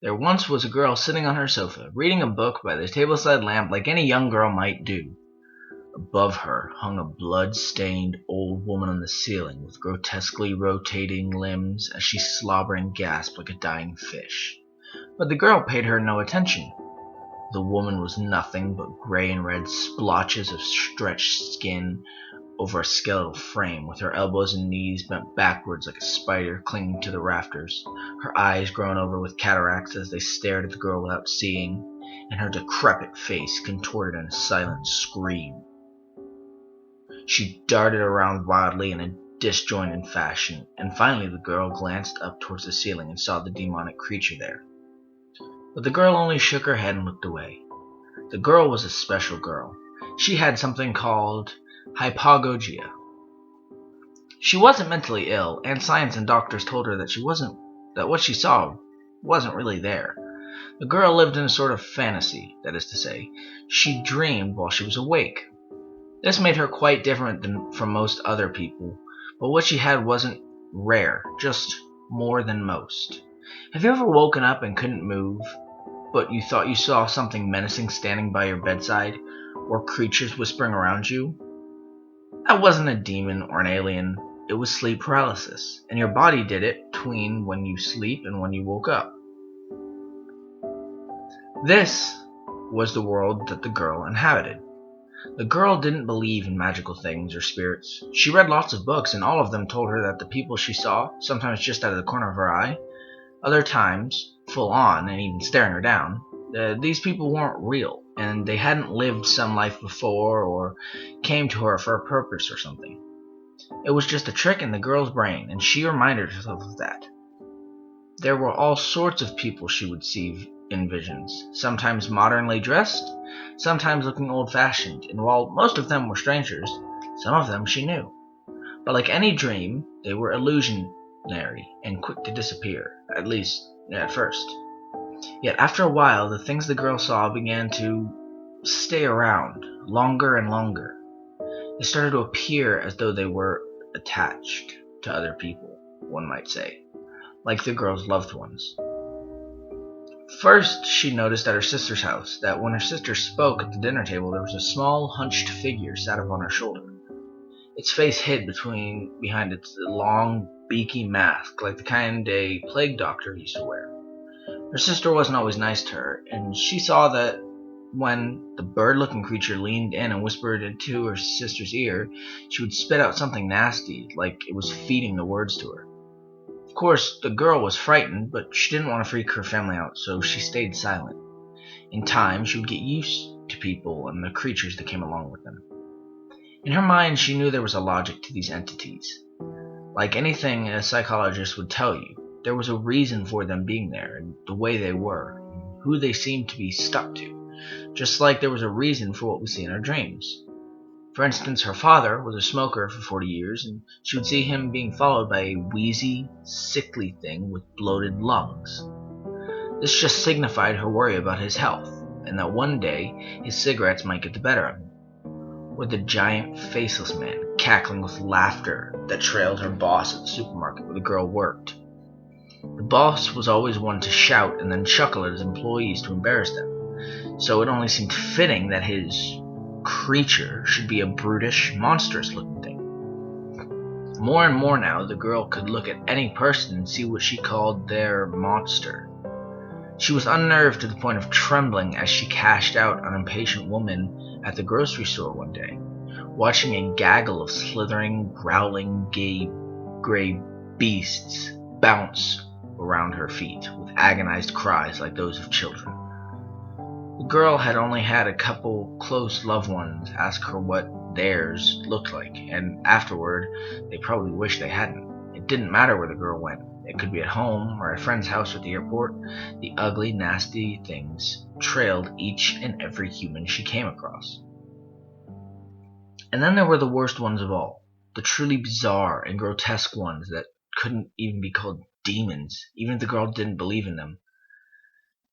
There once was a girl sitting on her sofa, reading a book by the tableside lamp like any young girl might do. Above her hung a blood-stained old woman on the ceiling with grotesquely rotating limbs as she slobbered and gasped like a dying fish. But the girl paid her no attention. The woman was nothing but gray and red splotches of stretched skin over a skeletal frame, with her elbows and knees bent backwards like a spider clinging to the rafters, her eyes grown over with cataracts as they stared at the girl without seeing, and her decrepit face contorted in a silent scream. She darted around wildly in a disjointed fashion, and finally the girl glanced up towards the ceiling and saw the demonic creature there. But the girl only shook her head and looked away. The girl was a special girl. She had something called hypogogia. She wasn't mentally ill, and science and doctors told her that what she saw wasn't really there. The girl lived in a sort of fantasy, that is to say, she dreamed while she was awake. This made her quite different from most other people, but what she had wasn't rare, just more than most. Have you ever woken up and couldn't move, but you thought you saw something menacing standing by your bedside, or creatures whispering around you? That wasn't a demon or an alien, it was sleep paralysis, and your body did it between when you sleep and when you woke up. This was the world that the girl inhabited. The girl didn't believe in magical things or spirits. She read lots of books, and all of them told her that the people she saw, sometimes just out of the corner of her eye, other times full on and even staring her down, these people weren't real, and they hadn't lived some life before or came to her for a purpose or something. It was just a trick in the girl's brain, and she reminded herself of that. There were all sorts of people she would see in visions, sometimes modernly dressed, sometimes looking old-fashioned, and while most of them were strangers, some of them she knew. But like any dream, they were illusionary and quick to disappear, at least at first. Yet after a while, the things the girl saw began to stay around, longer and longer. They started to appear as though they were attached to other people, one might say, like the girl's loved ones. First, she noticed at her sister's house that when her sister spoke at the dinner table, there was a small, hunched figure sat upon her shoulder. Its face hid behind its long, beaky mask, like the kind a plague doctor used to wear. Her sister wasn't always nice to her, and she saw that when the bird-looking creature leaned in and whispered into her sister's ear, she would spit out something nasty, like it was feeding the words to her. Of course, the girl was frightened, but she didn't want to freak her family out, so she stayed silent. In time, she would get used to people and the creatures that came along with them. In her mind, she knew there was a logic to these entities. Like anything a psychologist would tell you, there was a reason for them being there, and the way they were, and who they seemed to be stuck to, just like there was a reason for what we see in our dreams. For instance, her father was a smoker for 40 years, and she would see him being followed by a wheezy, sickly thing with bloated lungs. This just signified her worry about his health, and that one day his cigarettes might get the better of him. Or the giant, faceless man cackling with laughter that trailed her boss at the supermarket where the girl worked. The boss was always one to shout and then chuckle at his employees to embarrass them, so it only seemed fitting that his creature should be a brutish, monstrous-looking thing. More and more now, the girl could look at any person and see what she called their monster. She was unnerved to the point of trembling as she cashed out an impatient woman at the grocery store one day, watching a gaggle of slithering, growling, gray beasts bounce around her feet with agonized cries like those of children. The girl had only had a couple close loved ones ask her what theirs looked like, and afterward, they probably wished they hadn't. It didn't matter where the girl went. It could be at home, or at a friend's house, or at the airport. The ugly, nasty things trailed each and every human she came across. And then there were the worst ones of all, the truly bizarre and grotesque ones that couldn't even be called demons, even if the girl didn't believe in them.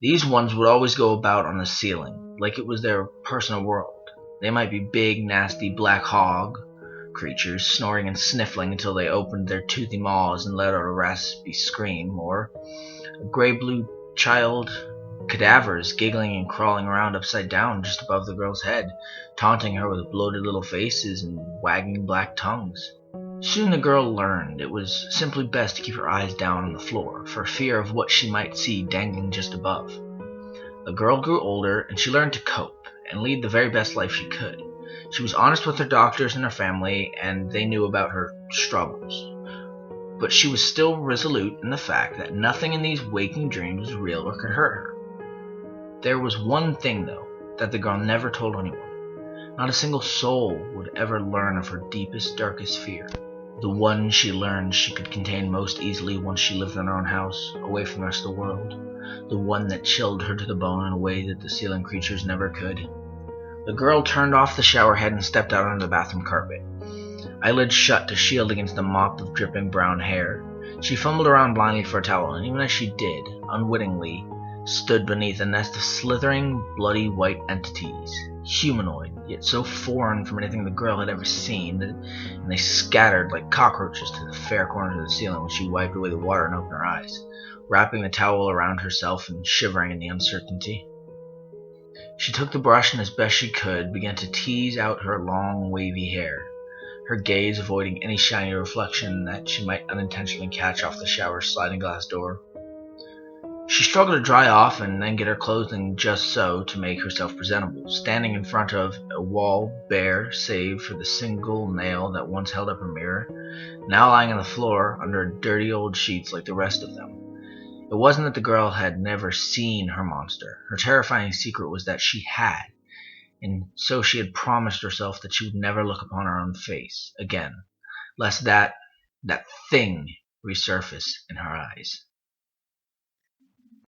These ones would always go about on the ceiling, like it was their personal world. They might be big, nasty black hog creatures, snoring and sniffling until they opened their toothy maws and let out a raspy scream, or a gray-blue child cadavers giggling and crawling around upside down just above the girl's head, taunting her with bloated little faces and wagging black tongues. Soon the girl learned it was simply best to keep her eyes down on the floor, for fear of what she might see dangling just above. The girl grew older, and she learned to cope and lead the very best life she could. She was honest with her doctors and her family, and they knew about her struggles. But she was still resolute in the fact that nothing in these waking dreams was real or could hurt her. There was one thing, though, that the girl never told anyone. Not a single soul would ever learn of her deepest, darkest fear. The one she learned she could contain most easily once she lived in her own house, away from the rest of the world. The one that chilled her to the bone in a way that the ceiling creatures never could. The girl turned off the shower head and stepped out onto the bathroom carpet. Eyelids shut to shield against the mop of dripping brown hair. She fumbled around blindly for a towel, and even as she did, unwittingly, stood beneath a nest of slithering, bloody white entities, humanoid, yet so foreign from anything the girl had ever seen, and they scattered like cockroaches to the fair corners of the ceiling when she wiped away the water and opened her eyes, wrapping the towel around herself and shivering in the uncertainty. She took the brush and as best she could began to tease out her long, wavy hair, her gaze avoiding any shiny reflection that she might unintentionally catch off the shower's sliding glass door. She struggled to dry off and then get her clothing just so to make herself presentable, standing in front of a wall bare save for the single nail that once held up her mirror, now lying on the floor under dirty old sheets like the rest of them. It wasn't that the girl had never seen her monster. Her terrifying secret was that she had, and so she had promised herself that she would never look upon her own face again, lest that thing resurface in her eyes.